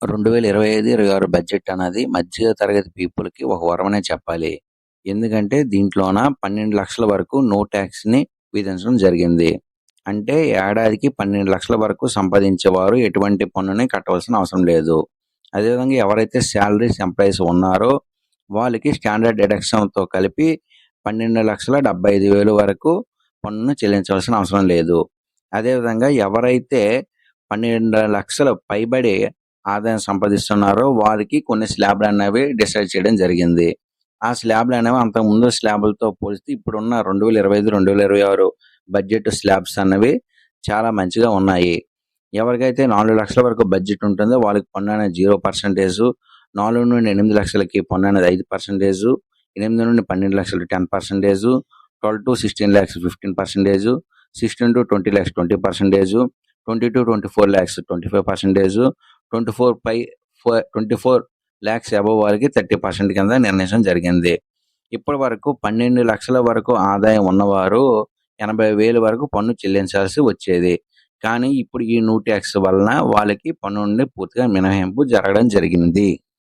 2025, 26 budget అనేది మధ్య తరగతి పీపుల్‌కి ఒక వరమనే చెప్పాలి. ఎందుకంటే దీంట్లోన 12,00,000 వరకు నో టాక్స్‌ని విధించడం జరిగింది. అంటే ఏడాదికి 12,00,000 వరకు సంపాదించేవారు ఎటువంటి పన్నుని కట్టవలసిన అవసరం లేదు. అదేవిధంగా ఎవరైతే సాలరీస్ ఎంప్లాయీస్ ఉన్నారో వాళ్ళకి స్టాండర్డ్ డిడక్షన్‌తో కలిపి 12,75,000 వరకు పన్నును చెల్లించవలసిన అవసరం లేదు. అదేవిధంగా ఎవరైతే 12,00,000 పైబడి ఆదాయం సంపాదిస్తున్నారో వారికి కొన్ని స్లాబ్‌లనేవి డిసైడ్ చేయడం జరిగింది. ఆ స్లాబ్‌లనేవి అంతకుముందు స్లాబులతో పోలిస్తే ఇప్పుడున్న 2025, 2026 బడ్జెట్ స్లాబ్స్ అన్నవి చాలా మంచిగా ఉన్నాయి. ఎవరికైతే 4,00,000 వరకు బడ్జెట్ ఉంటుందో వాళ్ళకి పన్ను అనేది 0%, 4-8 లక్షలకి పన్ను అనేది 5%, 8-12 10%, 12-16 lakhs 15%, 16-20 lakhs 20%, 20-24 lakhs 25%, 24 lakhs above వారికి 30% కింద నిర్ణయించడం జరిగింది. ఇప్పటి వరకు 12,00,000 వరకు ఆదాయం ఉన్నవారు 80,000 వరకు పన్ను చెల్లించాల్సి వచ్చేది. కానీ ఇప్పుడు ఈ న్యూ ట్యాక్స్ వలన వాళ్ళకి పన్ను నుండి పూర్తిగా మినహాయింపు జరగడం జరిగింది.